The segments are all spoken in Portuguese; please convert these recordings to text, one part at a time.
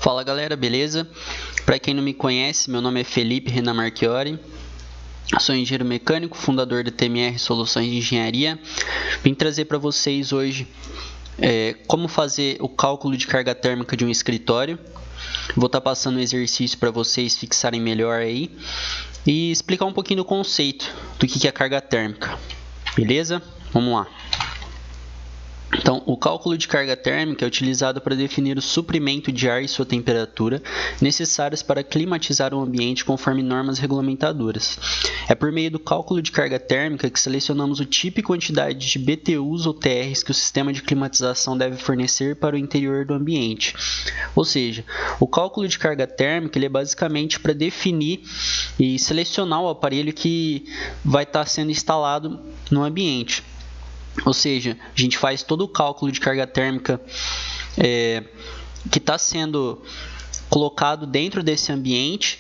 Fala galera, beleza? Para quem não me conhece, meu nome é Felipe Renan Marchiori, sou engenheiro mecânico, fundador da TMR Soluções de Engenharia. Vim trazer para vocês hoje como fazer o cálculo de carga térmica de um escritório. Vou estar passando um exercício para vocês fixarem melhor aí e explicar um pouquinho do conceito do que é carga térmica, beleza? Vamos lá. Então, o cálculo de carga térmica é utilizado para definir o suprimento de ar e sua temperatura necessários para climatizar o ambiente conforme normas regulamentadoras. É por meio do cálculo de carga térmica que selecionamos o tipo e quantidade de BTUs ou TRs que o sistema de climatização deve fornecer para o interior do ambiente. Ou seja, o cálculo de carga térmica ele é basicamente para definir e selecionar o aparelho que vai estar sendo instalado no ambiente. Ou seja, a gente faz todo o cálculo de carga térmica que está sendo colocado dentro desse ambiente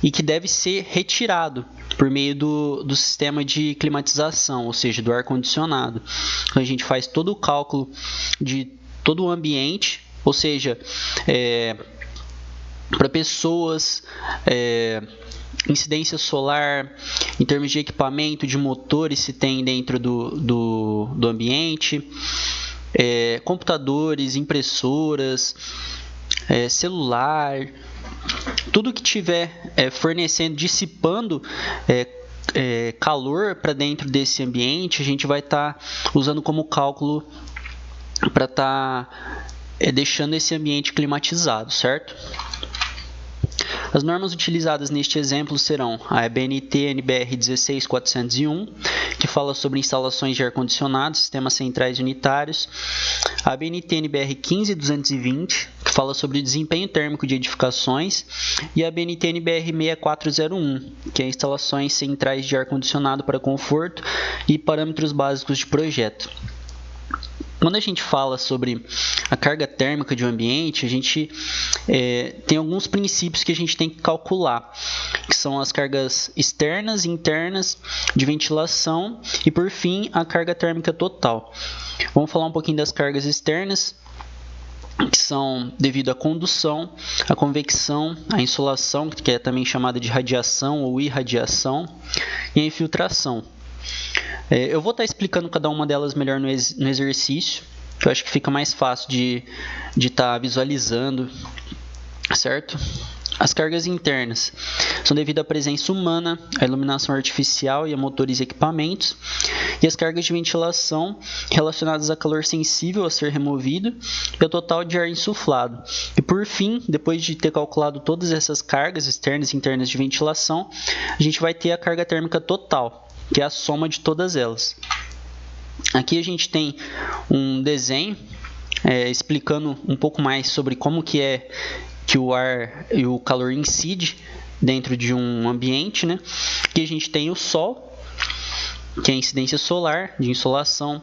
e que deve ser retirado por meio do sistema de climatização, ou seja, do ar-condicionado. Então, a gente faz todo o cálculo de todo o ambiente, ou seja, para pessoas, incidência solar, em termos de equipamento, de motores se tem dentro do ambiente, computadores, impressoras, celular, tudo que tiver fornecendo, dissipando calor para dentro desse ambiente, a gente vai estar usando como cálculo para estar deixando esse ambiente climatizado, certo? As normas utilizadas neste exemplo serão a ABNT NBR 16401, que fala sobre instalações de ar-condicionado, sistemas centrais unitários, a ABNT NBR 15220, que fala sobre desempenho térmico de edificações, e a ABNT NBR 6401, que é instalações centrais de ar-condicionado para conforto e parâmetros básicos de projeto. Quando a gente fala sobre a carga térmica de um ambiente, a gente tem alguns princípios que a gente tem que calcular, que são as cargas externas e internas de ventilação e, por fim, a carga térmica total. Vamos falar um pouquinho das cargas externas, que são devido à condução, à convecção, à insolação, que é também chamada de radiação ou irradiação, e a infiltração. Eu vou estar explicando cada uma delas melhor no exercício, que eu acho que fica mais fácil de estar visualizando, certo? As cargas internas são devido à presença humana, à iluminação artificial e a motores e equipamentos, e as cargas de ventilação relacionadas a calor sensível a ser removido e ao total de ar insuflado. E por fim, depois de ter calculado todas essas cargas externas e internas de ventilação, a gente vai ter a carga térmica total, que é a soma de todas elas. Aqui a gente tem um desenho explicando um pouco mais sobre como que o ar e o calor incide dentro de um ambiente, né? Aqui a gente tem o Sol, que é a incidência solar de insolação.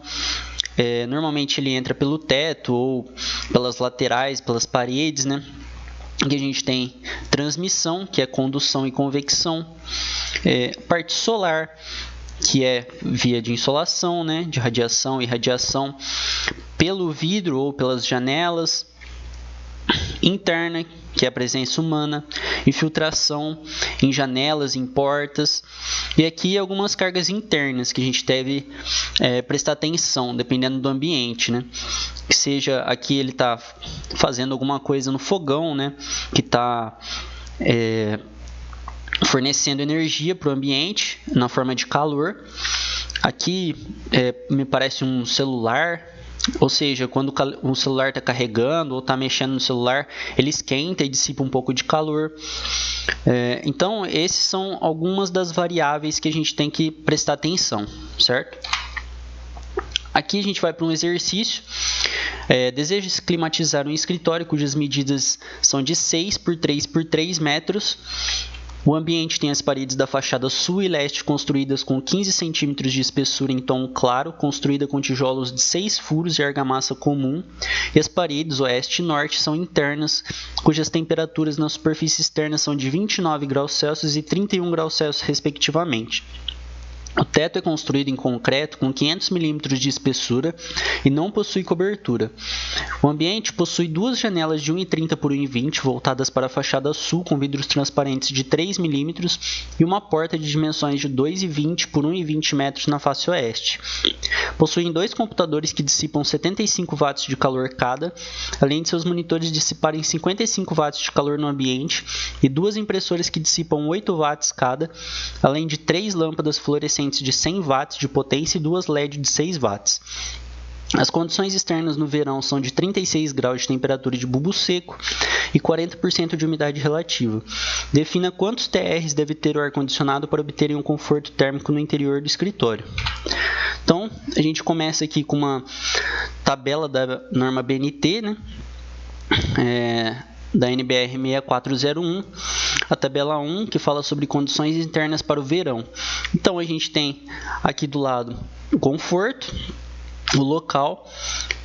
Normalmente ele entra pelo teto ou pelas laterais, pelas paredes, né? Aqui a gente tem transmissão, que é condução e convecção, parte solar, que é via de insolação, né, de radiação e radiação pelo vidro ou pelas janelas, interna, que é a presença humana, infiltração em janelas, em portas, e aqui algumas cargas internas que a gente deve prestar atenção, dependendo do ambiente, né? Que seja aqui ele está fazendo alguma coisa no fogão, né? Que está fornecendo energia para o ambiente na forma de calor. Aqui me parece um celular, ou seja, quando o celular está carregando ou está mexendo no celular, ele esquenta e dissipa um pouco de calor. Então, esses são algumas das variáveis que a gente tem que prestar atenção, certo? Aqui a gente vai para um exercício. Deseja-se climatizar um escritório cujas medidas são de 6 por 3 por 3 metros. O ambiente tem as paredes da fachada sul e leste construídas com 15 cm de espessura em tom claro, construída com tijolos de 6 furos e argamassa comum, e as paredes oeste e norte são internas, cujas temperaturas na superfície externa são de 29 graus Celsius e 31 graus Celsius, respectivamente. O teto é construído em concreto com 500 mm de espessura e não possui cobertura. O ambiente possui duas janelas de 1,30 por 1,20 voltadas para a fachada sul com vidros transparentes de 3 mm e uma porta de dimensões de 2,20 por 1,20 metros na face oeste. Possuem dois computadores que dissipam 75 watts de calor cada, além de seus monitores dissiparem 55 watts de calor no ambiente e duas impressoras que dissipam 8 watts cada, além de 3 lâmpadas fluorescentes de 100 watts de potência e duas LED de 6 watts. As condições externas no verão são de 36 graus de temperatura de bulbo seco e 40% de umidade relativa. Defina quantos TRs deve ter o ar-condicionado para obterem um conforto térmico no interior do escritório. Então, a gente começa aqui com uma tabela da norma BNT, né? Da NBR 6401, a tabela 1, que fala sobre condições internas para o verão. Então, a gente tem aqui do lado o conforto, o local,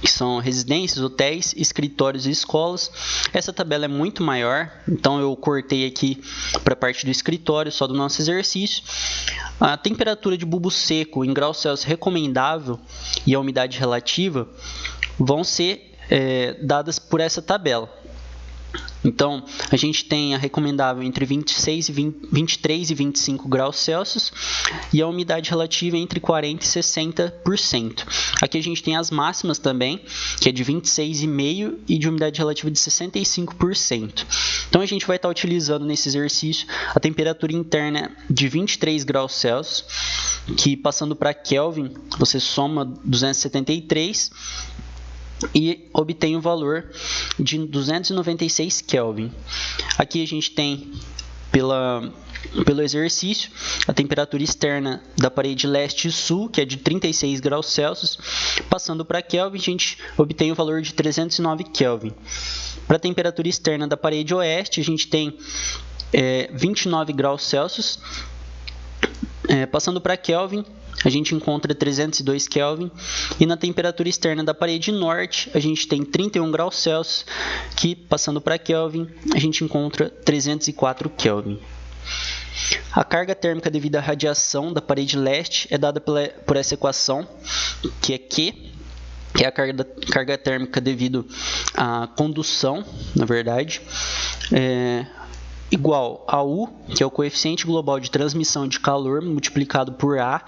que são residências, hotéis, escritórios e escolas. Essa tabela é muito maior, então eu cortei aqui para a parte do escritório, só do nosso exercício. A temperatura de bulbo seco em graus Celsius recomendável e a umidade relativa vão ser dadas por essa tabela. Então, a gente tem a recomendável entre 23 e 25 graus Celsius e a umidade relativa entre 40% e 60%. Aqui a gente tem as máximas também, que é de 26,5% e de umidade relativa de 65%. Então, a gente vai estar utilizando nesse exercício a temperatura interna de 23 graus Celsius, que passando para Kelvin, você soma 273 e obtém o valor de 296 Kelvin. Aqui a gente tem, pelo exercício, a temperatura externa da parede leste e sul, que é de 36 graus Celsius. Passando para Kelvin, a gente obtém o valor de 309 Kelvin. Para a temperatura externa da parede oeste, a gente tem 29 graus Celsius. Passando para Kelvin, a gente encontra 302 Kelvin, e na temperatura externa da parede norte a gente tem 31 graus Celsius, que passando para Kelvin a gente encontra 304 Kelvin. A carga térmica devido à radiação da parede leste é dada por essa equação, que é Q, que é a carga térmica devido à condução, na verdade, igual a U, que é o coeficiente global de transmissão de calor, multiplicado por A,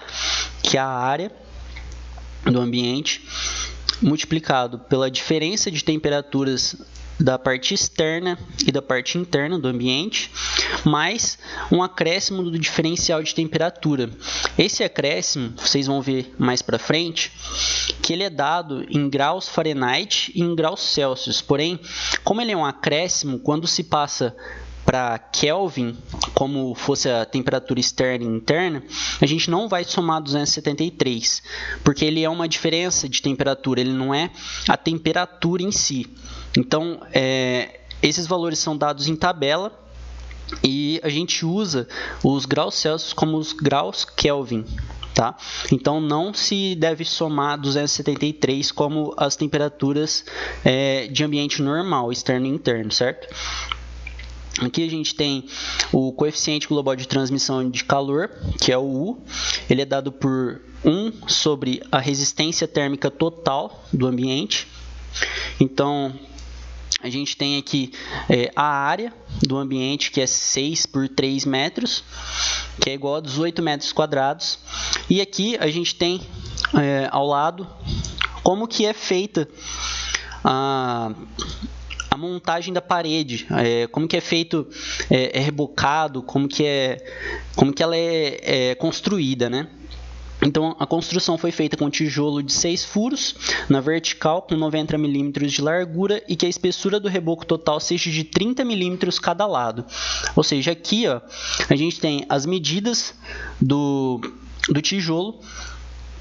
que é a área do ambiente, multiplicado pela diferença de temperaturas da parte externa e da parte interna do ambiente, mais um acréscimo do diferencial de temperatura. Esse acréscimo, vocês vão ver mais para frente, que ele é dado em graus Fahrenheit e em graus Celsius. Porém, como ele é um acréscimo, quando se passa para Kelvin, como fosse a temperatura externa e interna, a gente não vai somar 273, porque ele é uma diferença de temperatura, ele não é a temperatura em si. Então, esses valores são dados em tabela e a gente usa os graus Celsius como os graus Kelvin. Tá? Então, não se deve somar 273 como as temperaturas de ambiente normal, externo e interno, certo? Aqui a gente tem o coeficiente global de transmissão de calor, que é o U. Ele é dado por 1 sobre a resistência térmica total do ambiente. Então, a gente tem aqui a área do ambiente, que é 6 por 3 metros, que é igual a 18 metros quadrados. E aqui a gente tem ao lado como que é feita a montagem da parede, como que é feito, rebocado, como que ela é construída, né? Então, a construção foi feita com tijolo de 6 furos, na vertical, com 90 mm de largura, e que a espessura do reboco total seja de 30 mm cada lado. Ou seja, aqui ó, a gente tem as medidas do tijolo,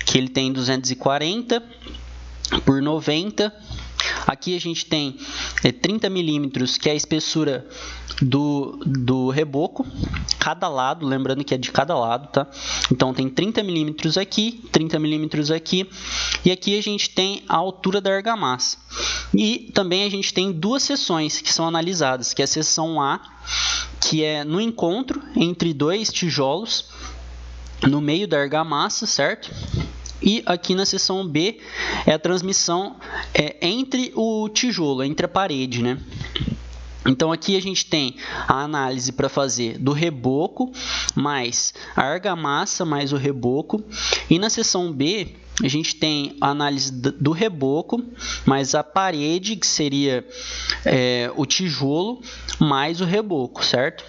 que ele tem 240 por 90. Aqui a gente tem 30 milímetros, que é a espessura do reboco, cada lado, lembrando que é de cada lado, tá? Então tem 30 milímetros aqui, 30 milímetros aqui, e aqui a gente tem a altura da argamassa. E também a gente tem duas seções que são analisadas, que é a seção A, que é no encontro entre dois tijolos, no meio da argamassa, certo? E aqui na seção B é a transmissão entre o tijolo, entre a parede, né? Então aqui a gente tem a análise para fazer do reboco mais a argamassa mais o reboco. E na seção B a gente tem a análise do reboco mais a parede, que seria o tijolo, mais o reboco, certo?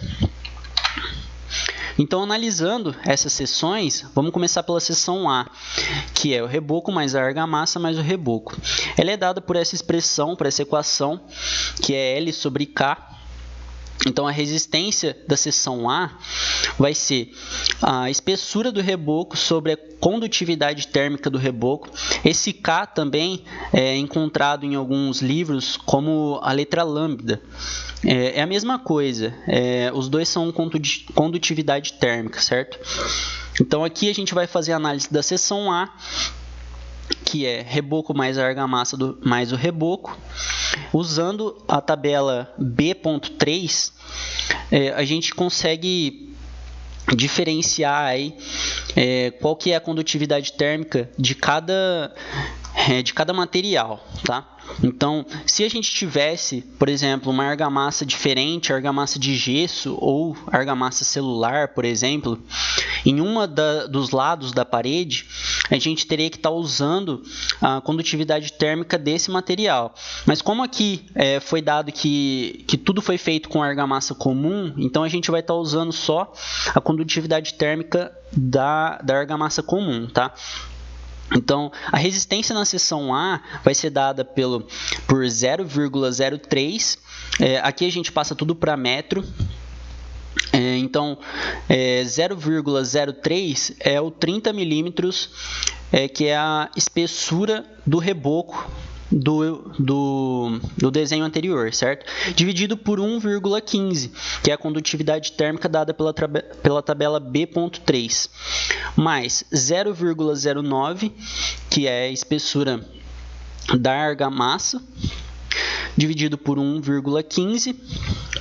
Então, analisando essas seções, vamos começar pela seção A, que é o reboco mais a argamassa mais o reboco. Ela é dada por essa expressão, por essa equação, que é L sobre K. Então, a resistência da seção A vai ser a espessura do reboco sobre a condutividade térmica do reboco. Esse K também é encontrado em alguns livros como a letra lambda. É a mesma coisa, os dois são condutividade térmica, certo? Então, aqui a gente vai fazer a análise da seção A, que é reboco mais a argamassa mais o reboco. Usando a tabela B.3, a gente consegue diferenciar aí, qual que é a condutividade térmica de cada material, tá? Então, se a gente tivesse, por exemplo, uma argamassa diferente, argamassa de gesso ou argamassa celular, por exemplo, em uma dos lados da parede, a gente teria que estar usando a condutividade térmica desse material. Mas como aqui foi dado que tudo foi feito com argamassa comum, então a gente vai estar usando só a condutividade térmica da argamassa comum, tá? Então, a resistência na seção A vai ser dada por 0,03. Aqui a gente passa tudo para metro. Então, 0,03 é o 30 milímetros, que é a espessura do reboco do desenho anterior, certo? Dividido por 1,15, que é a condutividade térmica dada pela tabela B.3, mais 0,09, que é a espessura da argamassa, dividido por 1,15,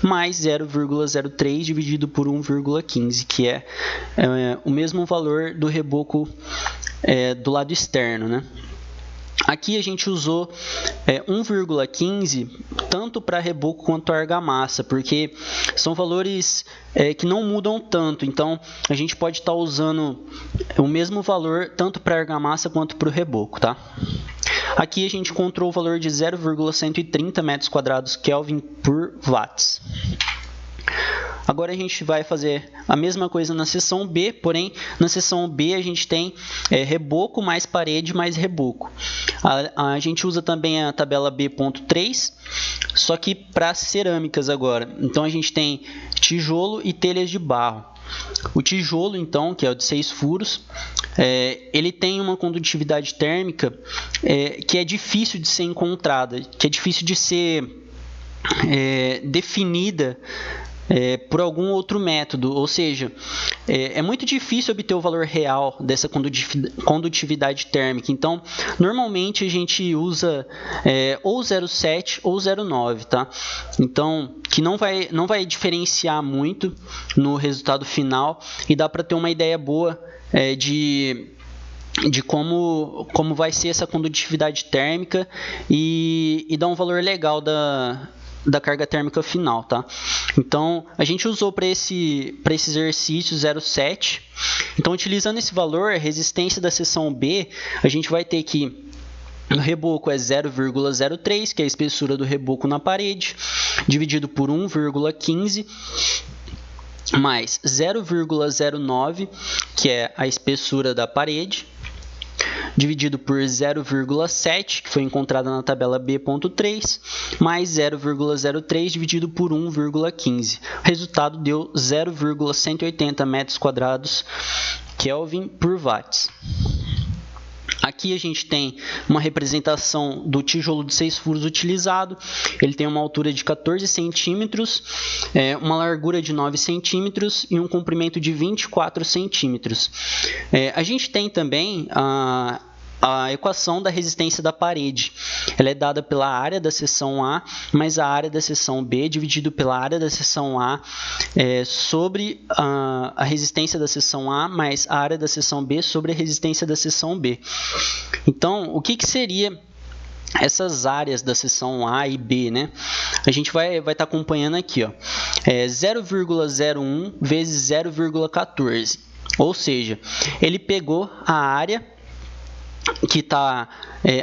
mais 0,03 dividido por 1,15, que é o mesmo valor do reboco do lado externo, né? Aqui a gente usou 1,15 tanto para reboco quanto argamassa, porque são valores que não mudam tanto. Então, a gente pode estar usando o mesmo valor tanto para argamassa quanto para o reboco, tá? Aqui a gente encontrou o valor de 0,130 metros quadrados Kelvin por watts. Agora a gente vai fazer a mesma coisa na seção B, porém na seção B a gente tem reboco mais parede mais reboco. A gente usa também a tabela B.3, só que para cerâmicas agora. Então a gente tem tijolo e telhas de barro. O tijolo, então, que é o de 6 furos, ele tem uma condutividade térmica que é difícil de ser encontrada, que é difícil de ser definida por algum outro método, ou seja, é muito difícil obter o valor real dessa condutividade térmica. Então, normalmente a gente usa ou 0,7 ou 0,9, tá? Então, que não vai diferenciar muito no resultado final e dá para ter uma ideia boa de como vai ser essa condutividade térmica e dar um valor legal da carga térmica final, tá? Então, a gente usou para esse exercício 0,7. Então, utilizando esse valor, a resistência da seção B, a gente vai ter que o reboco é 0,03, que é a espessura do reboco na parede, dividido por 1,15, mais 0,09, que é a espessura da parede, dividido por 0,7, que foi encontrada na tabela B.3, mais 0,03 dividido por 1,15. O resultado deu 0,180 metros quadrados Kelvin por watts. Aqui a gente tem uma representação do tijolo de 6 furos utilizado. Ele tem uma altura de 14 centímetros, uma largura de 9 centímetros e um comprimento de 24 centímetros. A gente tem também a equação da resistência da parede. Ela é dada pela área da seção A mais a área da seção B dividido pela área da seção A sobre a resistência da seção A mais a área da seção B sobre a resistência da seção B. Então, o que seria essas áreas da seção A e B, né? A gente vai estar acompanhando aqui, ó, 0,01 vezes 0,14. Ou seja, ele pegou a área que está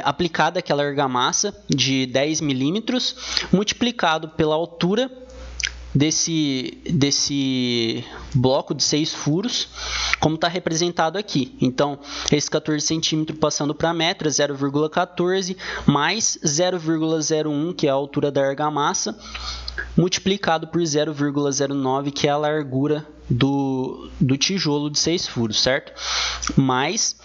aplicada àquela argamassa de 10 milímetros, multiplicado pela altura desse bloco de 6 furos, como está representado aqui. Então, esse 14 centímetros passando para metro é 0,14 mais 0,01, que é a altura da argamassa, multiplicado por 0,09, que é a largura do tijolo de 6 furos, certo? Mais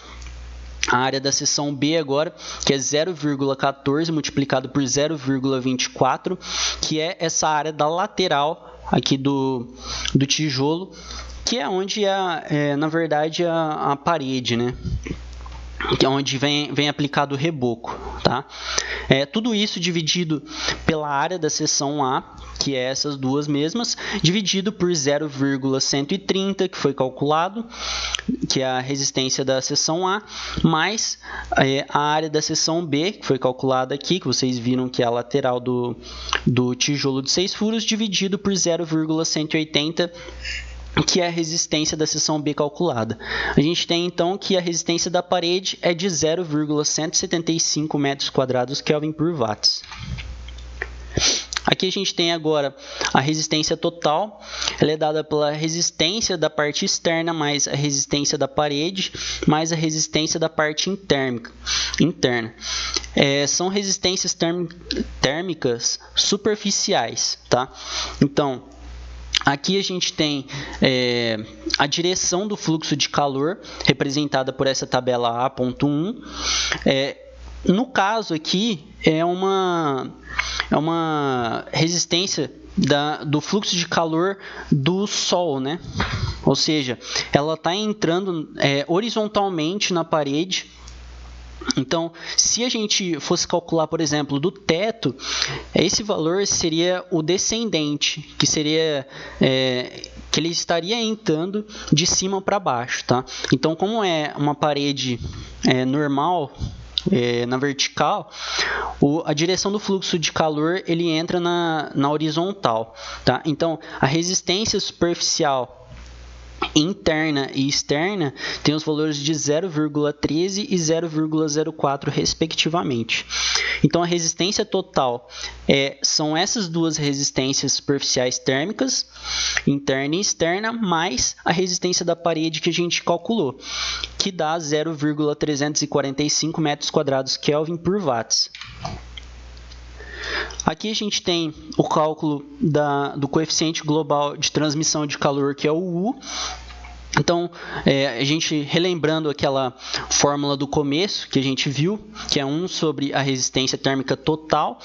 a área da seção B agora, que é 0,14 multiplicado por 0,24, que é essa área da lateral aqui do tijolo, que é onde na verdade, a parede, né? Que é onde vem aplicado o reboco, tá? Tudo isso dividido pela área da seção A, que é essas duas mesmas, dividido por 0,130, que foi calculado, que é a resistência da seção A, mais a área da seção B, que foi calculada aqui, que vocês viram que é a lateral do tijolo de 6 furos, dividido por 0,180, que é a resistência da seção B calculada. A gente tem então que a resistência da parede é de 0,175 metros quadrados Kelvin por watts. Aqui a gente tem agora a resistência total, ela é dada pela resistência da parte externa mais a resistência da parede mais a resistência da parte interna. São resistências térmicas superficiais, tá? Então, aqui a gente tem a direção do fluxo de calor, representada por essa tabela A.1. No caso aqui, é uma resistência do fluxo de calor do Sol, né? Ou seja, ela está entrando horizontalmente na parede. Então, se a gente fosse calcular, por exemplo, do teto, esse valor seria o descendente, que seria que ele estaria entrando de cima para baixo, tá? Então, como é uma parede normal, na vertical, a direção do fluxo de calor ele entra na horizontal, tá? Então, a resistência superficial interna e externa tem os valores de 0,13 e 0,04 respectivamente. Então a resistência total são essas duas resistências superficiais térmicas, interna e externa, mais a resistência da parede que a gente calculou, que dá 0,345 metros quadrados Kelvin por watts. Aqui a gente tem o cálculo do coeficiente global de transmissão de calor, que é o U. Então, a gente relembrando aquela fórmula do começo que a gente viu, que é 1 sobre a resistência térmica total.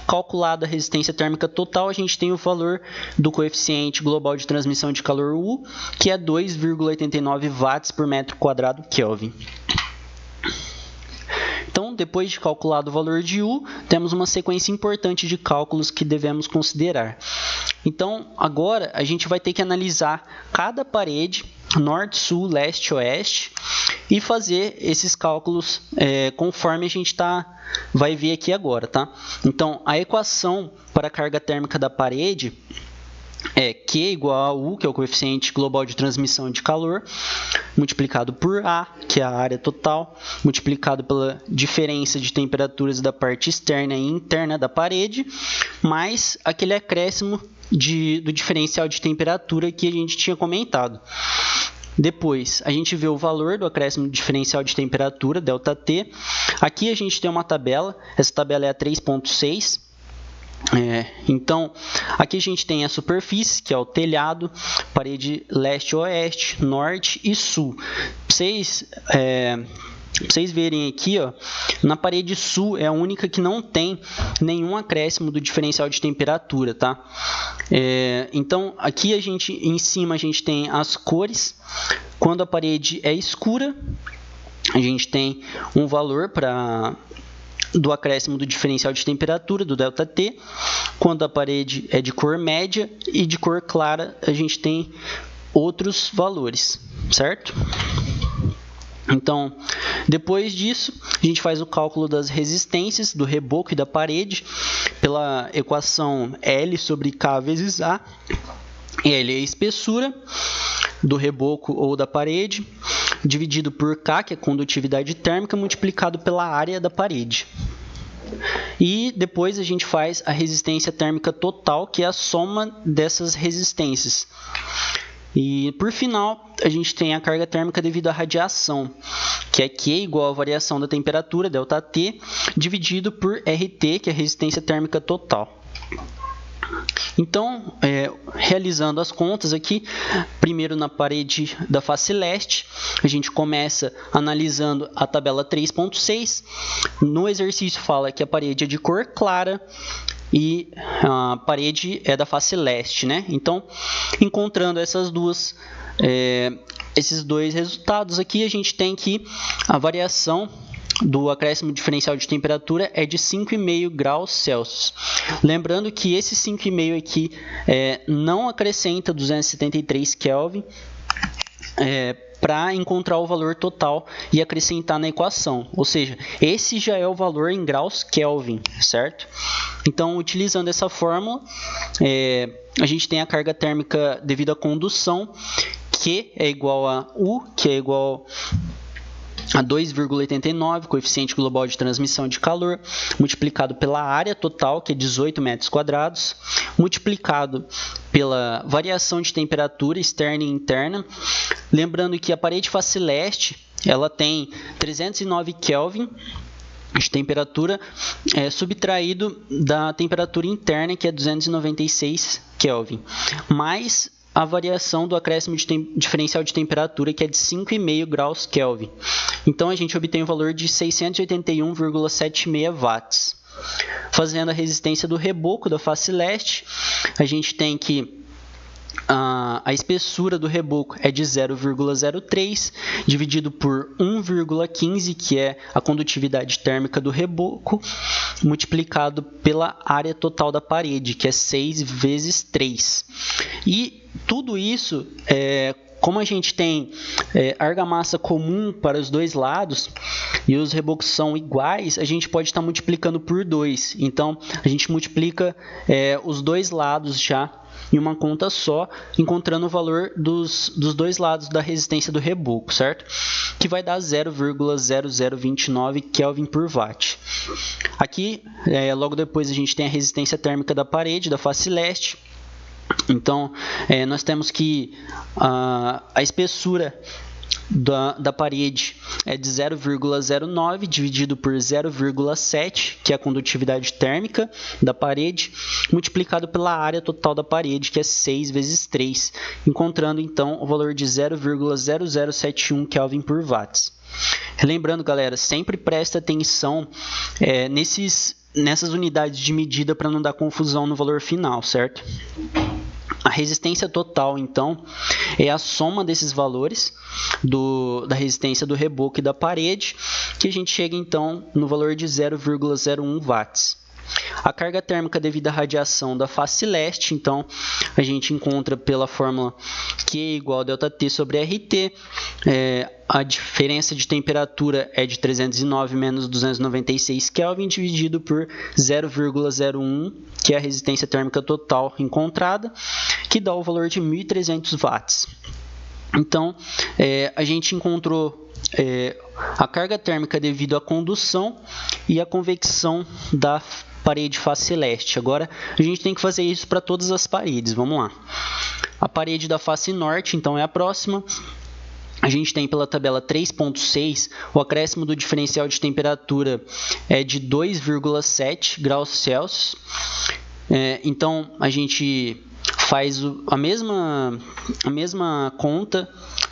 Calculada a resistência térmica total, a gente tem o valor do coeficiente global de transmissão de calor U, que é 2,89 watts por metro quadrado Kelvin. Então, depois de calculado o valor de U, temos uma sequência importante de cálculos que devemos considerar. Então, agora a gente vai ter que analisar cada parede, norte, sul, leste, oeste, e fazer esses cálculos conforme a gente vai ver aqui agora, tá? Então, a equação para a carga térmica da parede é Q igual a U, que é o coeficiente global de transmissão de calor, multiplicado por A, que é a área total, multiplicado pela diferença de temperaturas da parte externa e interna da parede, mais aquele acréscimo do diferencial de temperatura que a gente tinha comentado. Depois, a gente vê o valor do acréscimo do diferencial de temperatura, ΔT. Aqui a gente tem uma tabela, essa tabela é a 3.6. Então, aqui a gente tem a superfície, que é o telhado, parede leste-oeste, norte e sul. Pra vocês verem aqui, ó, na parede sul é a única que não tem nenhum acréscimo do diferencial de temperatura, tá? Então, aqui em cima a gente tem as cores. Quando a parede é escura, a gente tem um valor do acréscimo do diferencial de temperatura, do ΔT. Quando a parede é de cor média e de cor clara, a gente tem outros valores, certo? Então, depois disso, a gente faz o cálculo das resistências do reboco e da parede pela equação L sobre K vezes A. L é a espessura do reboco ou da parede, dividido por K, que é a condutividade térmica, multiplicado pela área da parede. E depois a gente faz a resistência térmica total, que é a soma dessas resistências. E por final, a gente tem a carga térmica devido à radiação, que é Q igual à variação da temperatura, ΔT, dividido por RT, que é a resistência térmica total. Então, realizando as contas aqui, primeiro na parede da face leste, a gente começa analisando a tabela 3.6. No exercício fala que a parede é de cor clara e a parede é da face leste, né? Então, encontrando esses dois resultados aqui, a gente tem que a variação do acréscimo diferencial de temperatura é de 5,5 graus Celsius. Lembrando que esse 5,5 aqui não acrescenta 273 Kelvin para encontrar o valor total e acrescentar na equação. Ou seja, esse já é o valor em graus Kelvin, certo? Então, utilizando essa fórmula, a gente tem a carga térmica devido à condução, Q é igual a U, que é igual a 2,89, coeficiente global de transmissão de calor, multiplicado pela área total, que é 18 metros quadrados, multiplicado pela variação de temperatura externa e interna. Lembrando que a parede face leste, ela tem 309 Kelvin de temperatura, subtraído da temperatura interna, que é 296 Kelvin, mais a variação do acréscimo de diferencial de temperatura, que é de 5,5 graus Kelvin. Então, a gente obtém o valor de 681,76 watts. Fazendo a resistência do reboco da face leste, a gente tem que a espessura do reboco é de 0,03, dividido por 1,15, que é a condutividade térmica do reboco, multiplicado pela área total da parede, que é 6 vezes 3. E tudo isso, como a gente tem argamassa comum para os dois lados e os rebocos são iguais, a gente pode estar multiplicando por 2. Então, a gente multiplica os dois lados já em uma conta só, encontrando o valor dos dois lados da resistência do reboco, certo? Que vai dar 0,0029 Kelvin por watt. Aqui, logo depois, a gente tem a resistência térmica da parede, da face leste. Então, nós temos que a espessura da parede é de 0,09 dividido por 0,7, que é a condutividade térmica da parede, multiplicado pela área total da parede, que é 6 vezes 3, encontrando então o valor de 0,0071 Kelvin por watts. Lembrando, galera, sempre presta atenção nessas unidades de medida para não dar confusão no valor final, certo? A resistência total, então, é a soma desses valores da resistência do reboco e da parede, que a gente chega, então, no valor de 0,01 watts. A carga térmica devido à radiação da face leste, então, a gente encontra pela fórmula Q igual a ΔT sobre RT. A diferença de temperatura é de 309 menos 296 Kelvin, dividido por 0,01, que é a resistência térmica total encontrada, que dá o valor de 1.300 watts. Então, a gente encontrou a carga térmica devido à condução e à convecção da parede face leste. Agora, a gente tem que fazer isso para todas as paredes. Vamos lá. A parede da face norte, então, é a próxima. A gente tem pela tabela 3.6, o acréscimo do diferencial de temperatura é de 2,7 graus Celsius. Então, a gente faz a mesma conta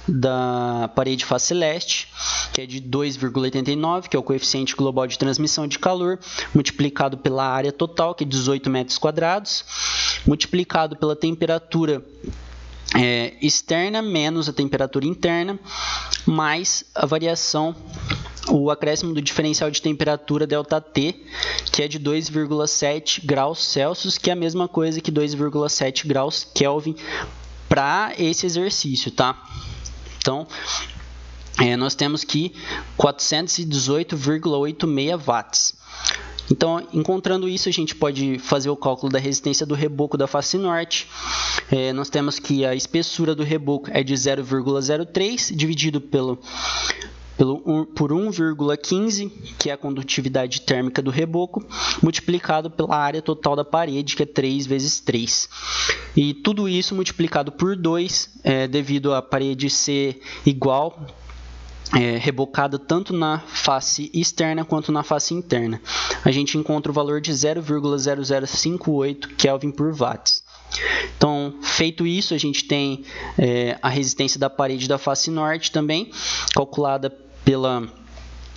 da parede face leste, que é de 2,89, que é o coeficiente global de transmissão de calor, multiplicado pela área total, que é 18 metros quadrados, multiplicado pela temperatura externa menos a temperatura interna, mais a variação, o acréscimo do diferencial de temperatura ΔT, que é de 2,7 graus Celsius, que é a mesma coisa que 2,7 graus Kelvin para esse exercício, tá? Então, nós temos que 418,86 watts. Então, encontrando isso, a gente pode fazer o cálculo da resistência do reboco da face norte. Nós temos que a espessura do reboco é de 0,03, dividido por 1,15, que é a condutividade térmica do reboco, multiplicado pela área total da parede, que é 3 vezes 3. E tudo isso multiplicado por 2, devido à parede ser igual, rebocada tanto na face externa quanto na face interna. A gente encontra o valor de 0,0058 Kelvin por watts. Então, feito isso, a gente tem a resistência da parede da face norte também, calculada pela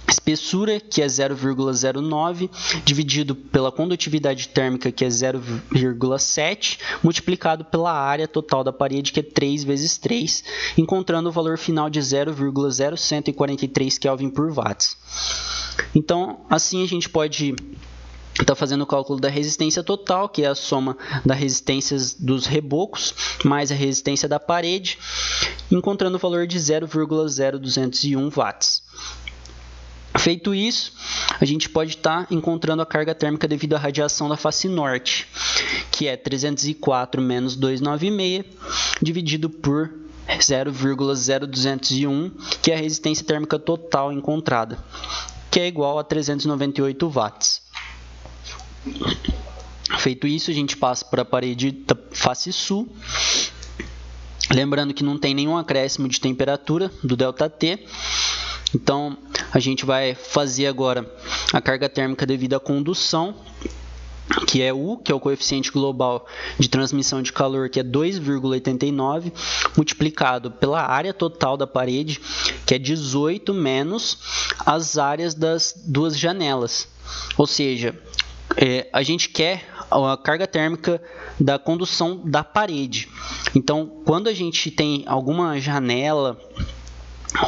espessura, que é 0,09, dividido pela condutividade térmica, que é 0,7, multiplicado pela área total da parede, que é 3 vezes 3, encontrando o valor final de 0,0143 Kelvin por watts. Então, assim a gente pode estar fazendo o cálculo da resistência total, que é a soma das resistências dos rebocos mais a resistência da parede, encontrando o valor de 0,0201 watts. Feito isso, a gente pode estar encontrando a carga térmica devido à radiação da face norte, que é 304 menos 296, dividido por 0,0201, que é a resistência térmica total encontrada, que é igual a 398 watts. Feito isso, a gente passa para a parede da face sul. Lembrando que não tem nenhum acréscimo de temperatura do ΔT. Então, a gente vai fazer agora a carga térmica devido à condução, que é U, que é o coeficiente global de transmissão de calor, que é 2,89, multiplicado pela área total da parede, que é 18, menos as áreas das duas janelas. Ou seja, a gente quer a carga térmica da condução da parede. Então, quando a gente tem alguma janela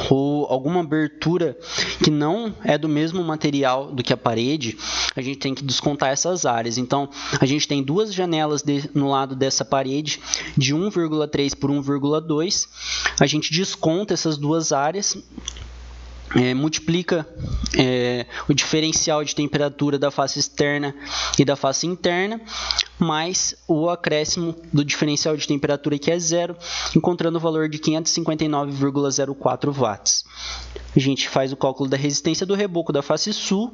ou alguma abertura que não é do mesmo material do que a parede, a gente tem que descontar essas áreas. Então, a gente tem duas janelas no lado dessa parede de 1,3 por 1,2. A gente desconta essas duas áreas, multiplica o diferencial de temperatura da face externa e da face interna, mais o acréscimo do diferencial de temperatura, que é zero, encontrando o valor de 559,04 watts. A gente faz o cálculo da resistência do reboco da face sul,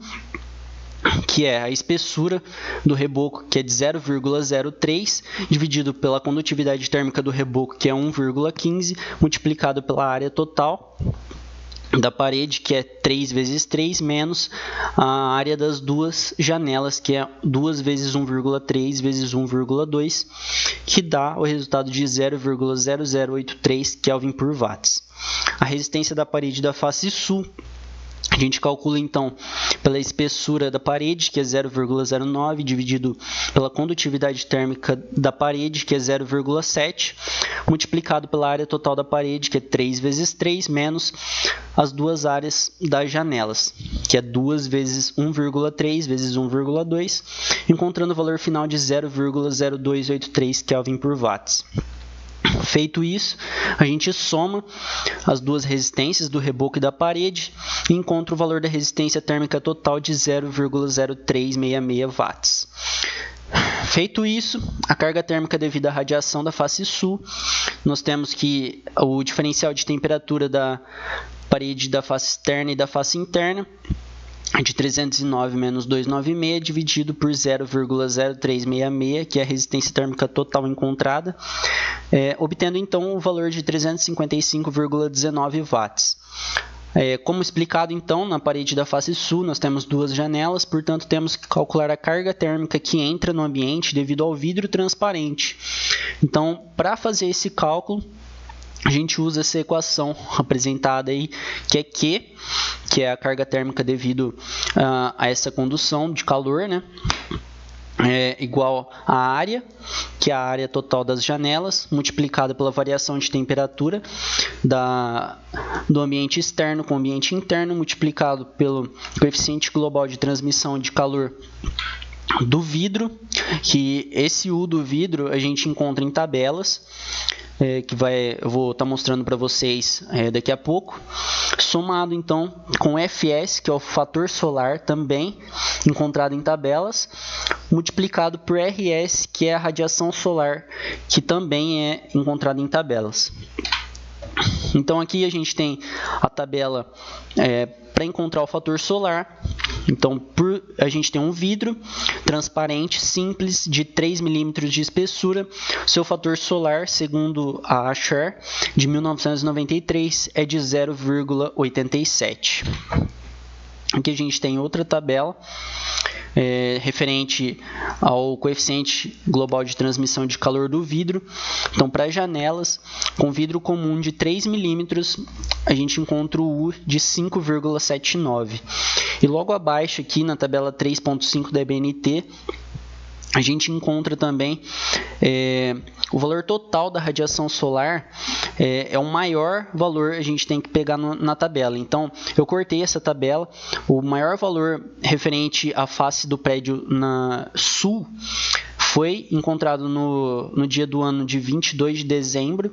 que é a espessura do reboco, que é de 0,03, dividido pela condutividade térmica do reboco, que é 1,15, multiplicado pela área total da parede, que é 3 vezes 3, menos a área das duas janelas, que é 2 vezes 1,3 vezes 1,2, que dá o resultado de 0,0083 Kelvin por watts. A resistência da parede da face sul, a gente calcula então pela espessura da parede, que é 0,09, dividido pela condutividade térmica da parede, que é 0,7, multiplicado pela área total da parede, que é 3 vezes 3, menos as duas áreas das janelas, que é 2 vezes 1,3 vezes 1,2, encontrando o valor final de 0,0283 Kelvin por watts. Feito isso, a gente soma as duas resistências do reboco e da parede e encontra o valor da resistência térmica total de 0,0366 watts. Feito isso, a carga térmica devido à radiação da face sul, nós temos que o diferencial de temperatura da parede da face externa e da face interna de 309 menos 296 dividido por 0,0366, que é a resistência térmica total encontrada, obtendo então o valor de 355,19 watts. Como explicado então, na parede da face sul nós temos duas janelas, portanto temos que calcular a carga térmica que entra no ambiente devido ao vidro transparente. Então, para fazer esse cálculo, a gente usa essa equação apresentada aí, que é Q, que é a carga térmica devido a essa condução de calor, né? é igual à área, que é a área total das janelas, multiplicada pela variação de temperatura do ambiente externo com o ambiente interno, multiplicado pelo coeficiente global de transmissão de calor do vidro, que esse U do vidro a gente encontra em tabelas, que eu vou estar mostrando para vocês daqui a pouco, somado então com Fs, que é o fator solar, também encontrado em tabelas, multiplicado por Rs, que é a radiação solar, que também é encontrada em tabelas. Então aqui a gente tem a tabela para encontrar o fator solar. Então a gente tem um vidro transparente, simples, de 3 milímetros de espessura. Seu fator solar, segundo a Asher, de 1993, é de 0,87. Aqui a gente tem outra tabela referente ao coeficiente global de transmissão de calor do vidro. Então, para janelas com vidro comum de 3 milímetros, a gente encontra o U de 5,79. E logo abaixo, aqui na tabela 3.5 da BNT, a gente encontra também o valor total da radiação solar, é o maior valor a gente tem que pegar na tabela. Então, eu cortei essa tabela. O maior valor referente à face do prédio na sul foi encontrado no dia do ano de 22 de dezembro,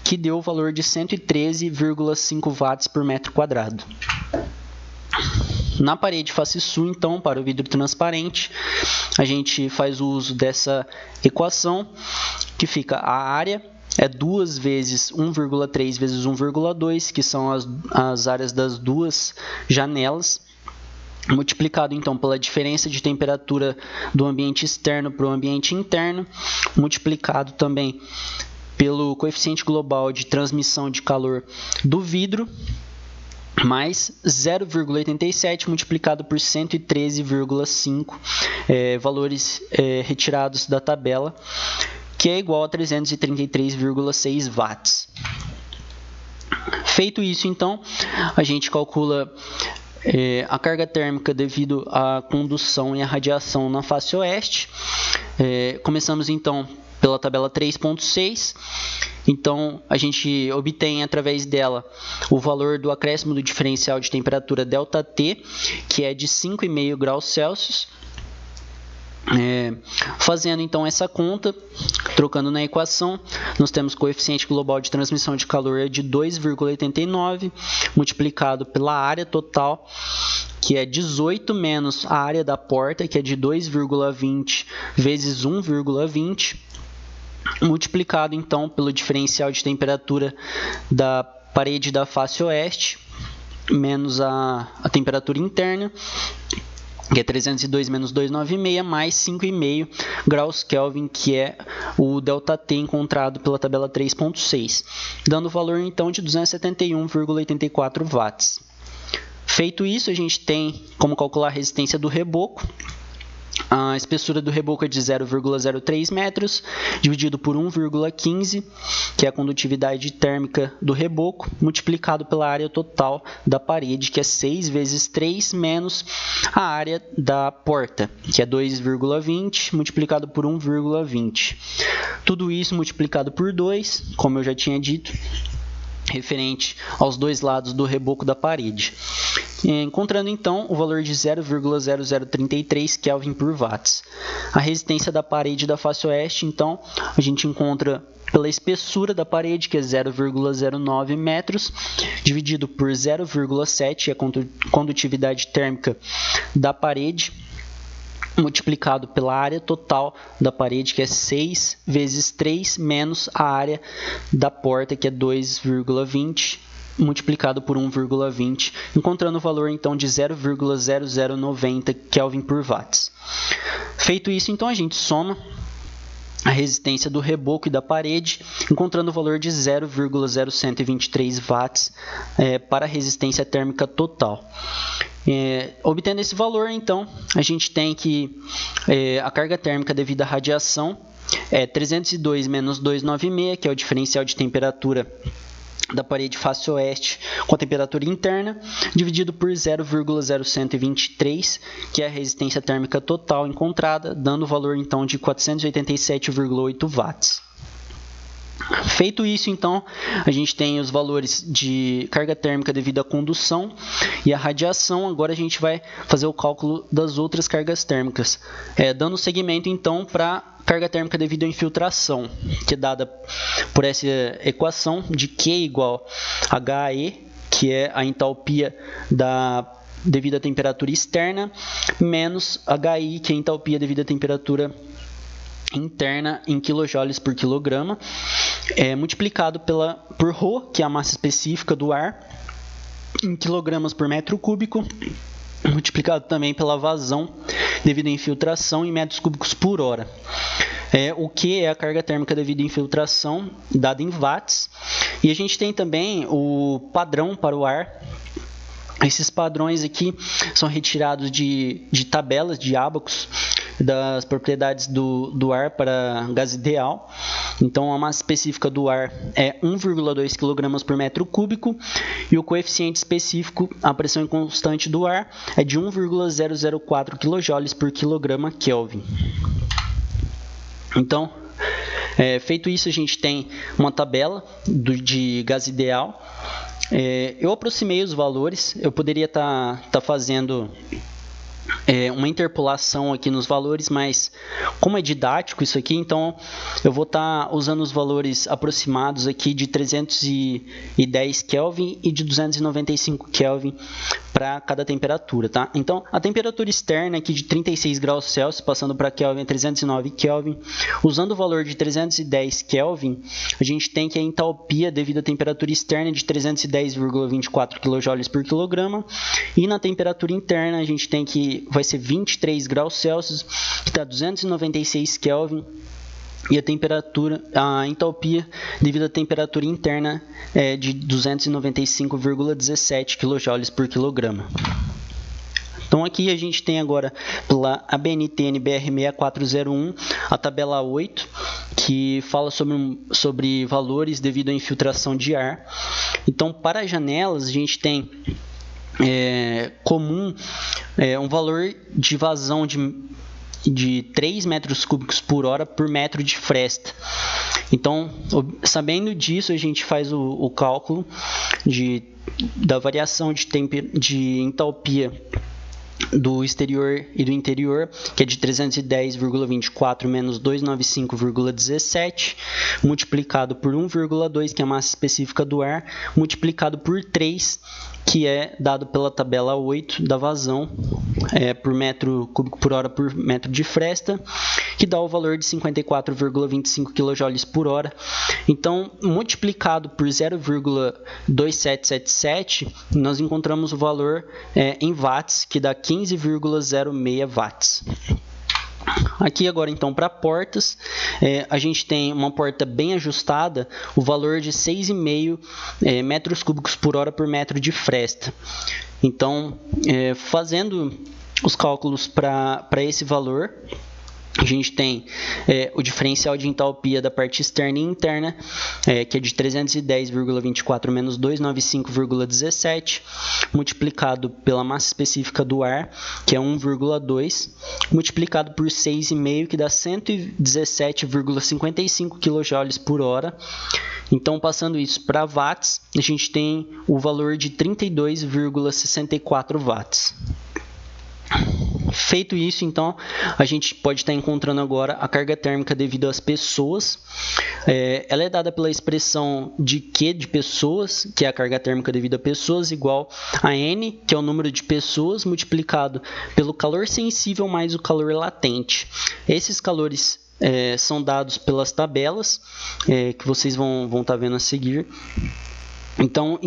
que deu o valor de 113,5 watts por metro quadrado. Na parede face sul, então, para o vidro transparente, a gente faz o uso dessa equação, que fica a área é 2 vezes 1,3 vezes 1,2, que são as áreas das duas janelas, multiplicado então pela diferença de temperatura do ambiente externo para o ambiente interno, multiplicado também pelo coeficiente global de transmissão de calor do vidro, mais 0,87 multiplicado por 113,5, valores retirados da tabela, que é igual a 333,6 watts. Feito isso, então, a gente calcula a carga térmica devido à condução e à radiação na face oeste. Começamos, então, pela tabela 3.6. Então, a gente obtém através dela o valor do acréscimo do diferencial de temperatura ΔT, que é de 5,5 graus Celsius. Fazendo então essa conta, trocando na equação, nós temos coeficiente global de transmissão de calor de 2,89, multiplicado pela área total, que é 18 menos a área da porta, que é de 2,20 vezes 1,20, multiplicado então pelo diferencial de temperatura da parede da face oeste, menos a temperatura interna, que é 302 menos 296, mais 5,5 graus Kelvin, que é o ΔT encontrado pela tabela 3.6, dando o valor então de 271,84 watts. Feito isso, a gente tem como calcular a resistência do reboco. A espessura do reboco é de 0,03 metros, dividido por 1,15, que é a condutividade térmica do reboco, multiplicado pela área total da parede, que é 6 vezes 3, menos a área da porta, que é 2,20, multiplicado por 1,20. Tudo isso multiplicado por 2, como eu já tinha dito, referente aos dois lados do reboco da parede. Encontrando então o valor de 0,0033 Kelvin por watts. A resistência da parede da face oeste, então, a gente encontra pela espessura da parede, que é 0,09 metros, dividido por 0,7, que é a condutividade térmica da parede, multiplicado pela área total da parede, que é 6 vezes 3, menos a área da porta, que é 2,20, multiplicado por 1,20, encontrando o valor então de 0,0090 Kelvin por watts. Feito isso, então, a gente soma a resistência do reboco e da parede, encontrando o valor de 0,0123 watts para a resistência térmica total. Obtendo esse valor, então, a gente tem que a carga térmica devido à radiação é 302 menos 296, que é o diferencial de temperatura da parede face oeste com a temperatura interna, dividido por 0,0123, que é a resistência térmica total encontrada, dando o valor então de 487,8 watts. Feito isso, então, a gente tem os valores de carga térmica devido à condução e à radiação. Agora a gente vai fazer o cálculo das outras cargas térmicas, dando seguimento então para carga térmica devido à infiltração, que é dada por essa equação de Q igual a HE, que é a entalpia devido à temperatura externa, menos HI, que é a entalpia devido à temperatura interna em kJ por quilograma, multiplicado por ρ, que é a massa específica do ar, em quilogramas por metro cúbico, multiplicado também pela vazão devido à infiltração em metros cúbicos por hora. O que é a carga térmica devido à infiltração, dada em watts. E a gente tem também o padrão para o ar. Esses padrões aqui são retirados de tabelas de Abacus das propriedades do ar para gás ideal. Então, a massa específica do ar é 1,2 kg por metro cúbico e o coeficiente específico, a pressão constante do ar, é de 1,004 kJ por quilograma Kelvin. Então, feito isso, a gente tem uma tabela de gás ideal. Eu aproximei os valores, eu poderia estar fazendo uma interpolação aqui nos valores, mas como é didático isso aqui, então eu vou estar usando os valores aproximados aqui de 310 Kelvin e de 295 Kelvin para cada temperatura, tá? Então, a temperatura externa aqui de 36 graus Celsius, passando para Kelvin, é 309 Kelvin. Usando o valor de 310 Kelvin, a gente tem que a entalpia devido à temperatura externa de 310,24 kJ por quilograma. E na temperatura interna, a gente tem que vai ser 23 graus Celsius, que está 296 Kelvin. E a entalpia devido à temperatura interna é de 295,17 kJ por quilograma. Então aqui a gente tem agora pela ABNT-NBR 6401 a tabela 8, que fala sobre valores devido à infiltração de ar. Então para as janelas a gente tem comum um valor de vazão de 3 metros cúbicos por hora por metro de fresta. Então, sabendo disso, a gente faz o cálculo da variação de entalpia do exterior e do interior, que é de 310,24 menos 295,17, multiplicado por 1,2, que é a massa específica do ar, multiplicado por 3, que é dado pela tabela 8 da vazão, por metro cúbico por hora por metro de fresta, que dá o valor de 54,25 kJ por hora. Então, multiplicado por 0,2777, nós encontramos o valor em watts, que dá 15,06 watts. Aqui agora então para portas, a gente tem uma porta bem ajustada, o valor de 6,5 metros cúbicos por hora por metro de fresta. Então, fazendo os cálculos para esse valor, a gente tem o diferencial de entalpia da parte externa e interna, que é de 310,24 menos 295,17, multiplicado pela massa específica do ar, que é 1,2, multiplicado por 6,5, que dá 117,55 kJ por hora. Então, passando isso para watts, a gente tem o valor de 32,64 watts. Feito isso, então, a gente pode estar encontrando agora a carga térmica devido às pessoas. Ela é dada pela expressão de Q de pessoas, que é a carga térmica devido a pessoas, igual a N, que é o número de pessoas, multiplicado pelo calor sensível mais o calor latente. Esses calores são dados pelas tabelas, que vocês vão estar vendo a seguir. Então,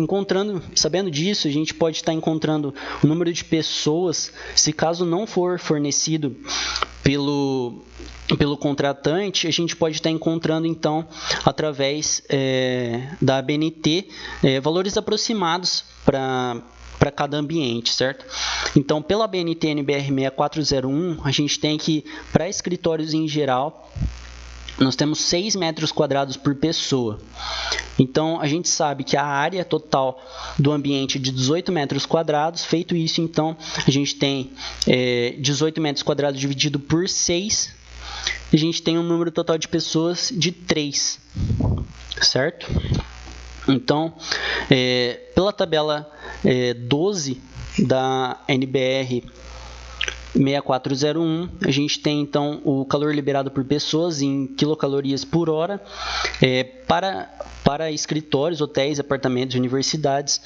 sabendo disso, a gente pode estar encontrando o número de pessoas, se caso não for fornecido pelo contratante, a gente pode estar encontrando, então, através da ABNT, valores aproximados para cada ambiente, certo? Então, pela ABNT-NBR 6401, a gente tem que, para escritórios em geral, nós temos 6 metros quadrados por pessoa. Então, a gente sabe que a área total do ambiente é de 18 metros quadrados. Feito isso, então, a gente tem 18 metros quadrados dividido por 6. A gente tem um número total de pessoas de 3, certo? Então, pela tabela 12 da NBR 6401, a gente tem então o calor liberado por pessoas em quilocalorias por hora. Para escritórios, hotéis, apartamentos, universidades,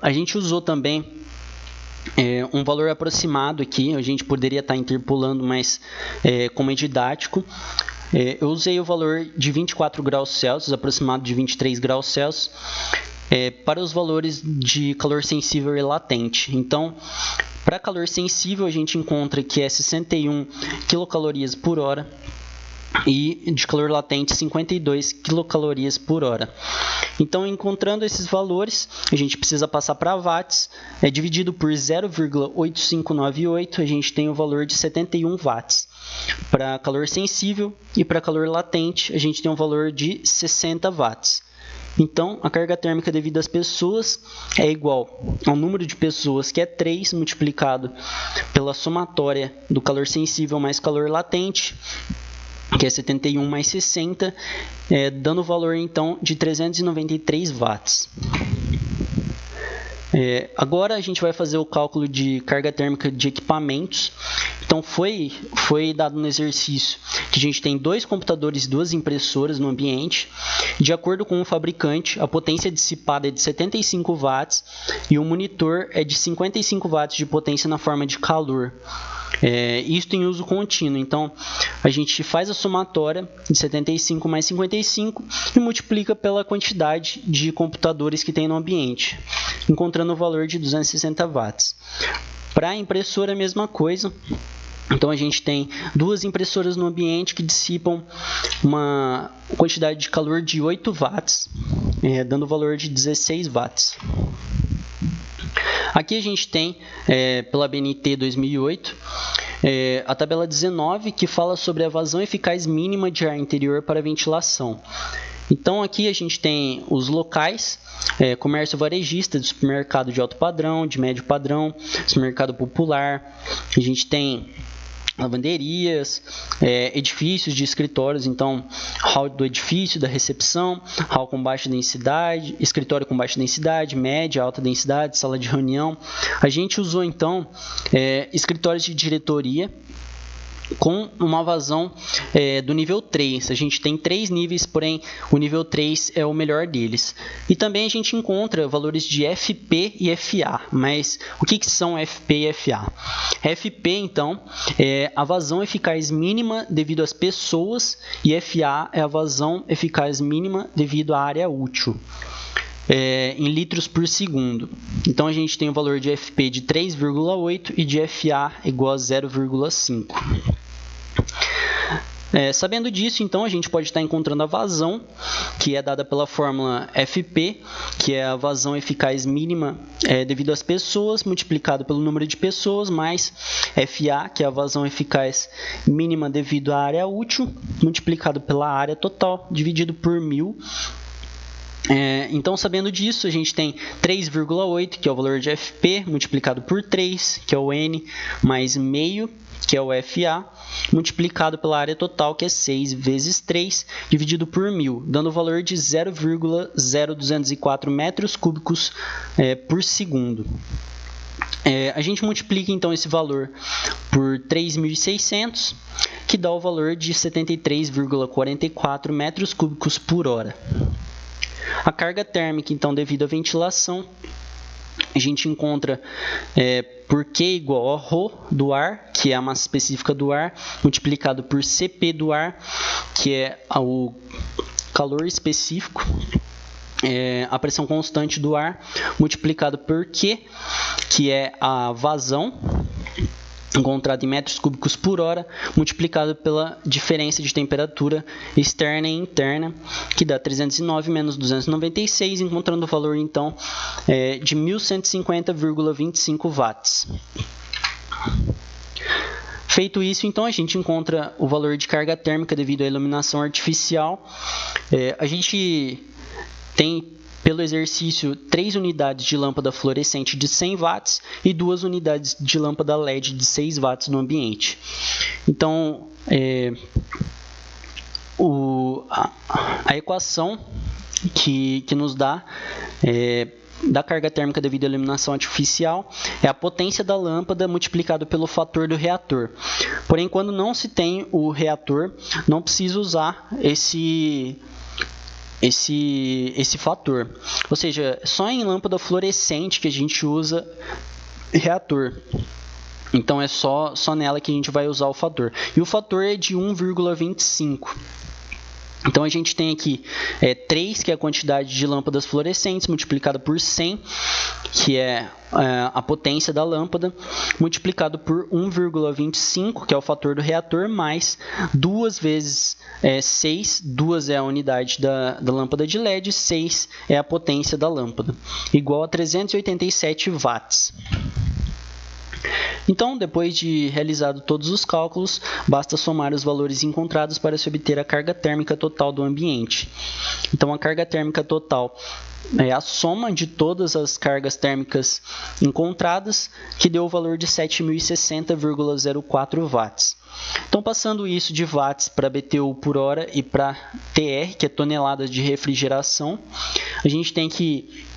a gente usou também um valor aproximado aqui. A gente poderia estar interpolando, mas como é didático, eu usei o valor de 24 graus Celsius, aproximado de 23 graus Celsius, para os valores de calor sensível e latente. Então, para calor sensível, a gente encontra que é 61 quilocalorias por hora e de calor latente 52 quilocalorias por hora. Então, encontrando esses valores, a gente precisa passar para watts. Dividido por 0,8598, a gente tem o valor de 71 watts. Para calor sensível e para calor latente, a gente tem um valor de 60 watts. Então, a carga térmica devido às pessoas é igual ao número de pessoas, que é 3, multiplicado pela somatória do calor sensível mais calor latente, que é 71 mais 60, dando o valor, então, de 393 watts. Agora a gente vai fazer o cálculo de carga térmica de equipamentos. Então foi dado no exercício que a gente tem 2 computadores e 2 impressoras no ambiente. De acordo com o fabricante, a potência dissipada é de 75 watts e o monitor é de 55 watts de potência na forma de calor. Isto em uso contínuo. Então, a gente faz a somatória de 75 mais 55 e multiplica pela quantidade de computadores que tem no ambiente, encontrando o valor de 260 watts. Para a impressora, a mesma coisa. Então, a gente tem 2 impressoras no ambiente que dissipam uma quantidade de calor de 8 watts, dando o valor de 16 watts. Aqui a gente tem, pela BNT 2008, a tabela 19, que fala sobre a vazão eficaz mínima de ar interior para ventilação. Então, aqui a gente tem os locais, comércio varejista, de supermercado de alto padrão, de médio padrão, supermercado popular. A gente tem lavanderias, edifícios de escritórios, então hall do edifício, da recepção, hall com baixa densidade, escritório com baixa densidade, média, alta densidade, sala de reunião. A gente usou então escritórios de diretoria com uma vazão do nível 3. A gente tem 3 níveis, porém o nível 3 é o melhor deles. E também a gente encontra valores de FP e FA. Mas o que são FP e FA? FP, então, é a vazão eficaz mínima devido às pessoas, e FA é a vazão eficaz mínima devido à área útil. Em litros por segundo. Então, a gente tem o valor de FP de 3,8 e de FA igual a 0,5. Sabendo disso, então, a gente pode estar encontrando a vazão, que é dada pela fórmula FP, que é a vazão eficaz mínima devido às pessoas, multiplicado pelo número de pessoas, mais FA, que é a vazão eficaz mínima devido à área útil, multiplicado pela área total, dividido por 1000. Então, sabendo disso, a gente tem 3,8, que é o valor de FP, multiplicado por 3, que é o N, mais meio, que é o FA, multiplicado pela área total, que é 6 vezes 3, dividido por 1000, dando o valor de 0,0204 metros cúbicos por segundo. A gente multiplica então esse valor por 3.600, que dá o valor de 73,44 metros cúbicos por hora. A carga térmica, então, devido à ventilação, a gente encontra por Q igual a ρ do ar, que é a massa específica do ar, multiplicado por Cp do ar, que é o calor específico, a pressão constante do ar, multiplicado por Q, que é a vazão, encontrado em metros cúbicos por hora, multiplicado pela diferença de temperatura externa e interna, que dá 309 menos 296, encontrando o valor, então, de 1.150,25 watts. Feito isso, então a gente encontra o valor de carga térmica devido à iluminação artificial. A gente tem, pelo exercício, 3 unidades de lâmpada fluorescente de 100 watts e 2 unidades de lâmpada LED de 6 watts no ambiente. Então, a equação que nos dá da carga térmica devido à iluminação artificial é a potência da lâmpada multiplicado pelo fator do reator. Porém, quando não se tem o reator, não precisa usar esse fator. Ou seja, só em lâmpada fluorescente que a gente usa reator. Então é só nela que a gente vai usar o fator. E o fator é de 1,25. Então a gente tem aqui 3, que é a quantidade de lâmpadas fluorescentes, multiplicado por 100, que é a potência da lâmpada, multiplicado por 1,25, que é o fator do reator, mais 2 vezes 6, 2 é a unidade da lâmpada de LED, 6 é a potência da lâmpada, igual a 387 watts. Então, depois de realizado todos os cálculos, basta somar os valores encontrados para se obter a carga térmica total do ambiente. Então, a carga térmica total é a soma de todas as cargas térmicas encontradas, que deu o valor de 7.060,04 watts. Então, passando isso de watts para BTU por hora e para TR, que é toneladas de refrigeração, a gente tem que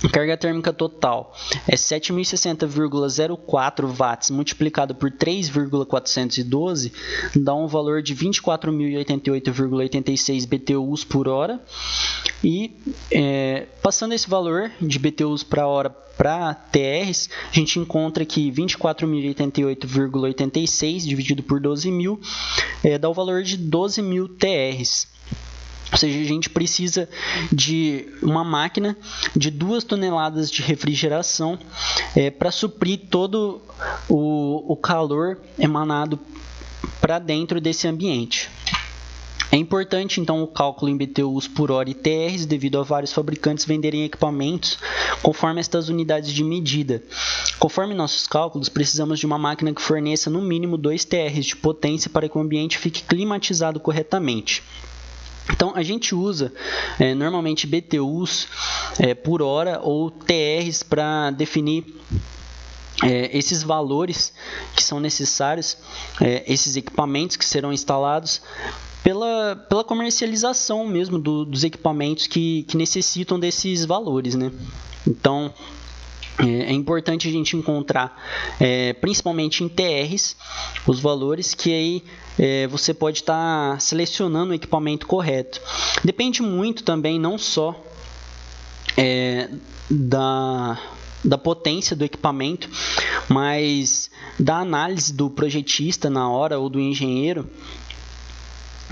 a carga térmica total é 7.060,04 watts multiplicado por 3,412, dá um valor de 24.088,86 BTUs por hora. E passando esse valor de BTUs para hora para TRs, a gente encontra que 24.088,86 dividido por 12.000 dá o valor de 12.000 TRs. Ou seja, a gente precisa de uma máquina de 2 toneladas de refrigeração para suprir todo o calor emanado para dentro desse ambiente. É importante, então, o cálculo em BTUs por hora e TRs, devido a vários fabricantes venderem equipamentos conforme estas unidades de medida. Conforme nossos cálculos, precisamos de uma máquina que forneça no mínimo 2 TRs de potência para que o ambiente fique climatizado corretamente. Então, a gente usa normalmente BTUs por hora ou TRs para definir esses valores que são necessários, esses equipamentos que serão instalados pela comercialização mesmo dos equipamentos que necessitam desses valores, né? Então, é importante a gente encontrar, principalmente em TRs, os valores que aí você pode estar selecionando o equipamento correto. Depende muito também, não só da potência do equipamento, mas da análise do projetista na hora ou do engenheiro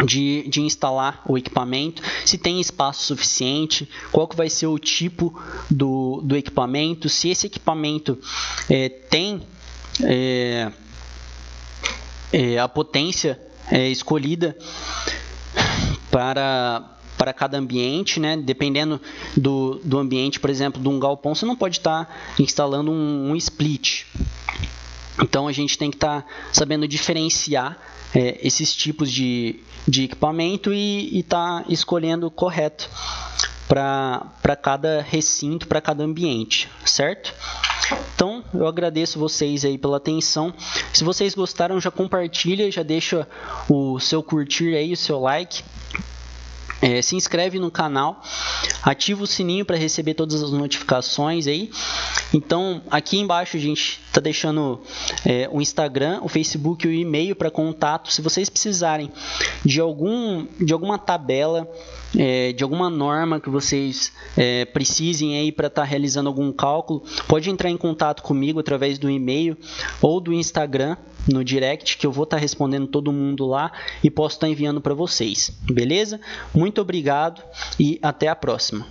de instalar o equipamento, se tem espaço suficiente, qual que vai ser o tipo do equipamento, se esse equipamento tem a potência escolhida para cada ambiente, né? Dependendo do ambiente, por exemplo, de um galpão, você não pode estar instalando um split. Então a gente tem que estar sabendo diferenciar esses tipos de equipamento e estar escolhendo o correto para cada recinto, para cada ambiente, certo? Então, eu agradeço vocês aí pela atenção. Se vocês gostaram, já compartilha, já deixa o seu curtir aí, o seu like. Se inscreve no canal, ativa o sininho para receber todas as notificações aí. Então, aqui embaixo a gente está deixando o Instagram, o Facebook e o e-mail para contato. Se vocês precisarem de alguma tabela, de alguma norma que vocês precisem aí para estar realizando algum cálculo, pode entrar em contato comigo através do e-mail ou do Instagram, no direct, que eu vou estar respondendo todo mundo lá e posso estar enviando para vocês, beleza? Muito obrigado e até a próxima.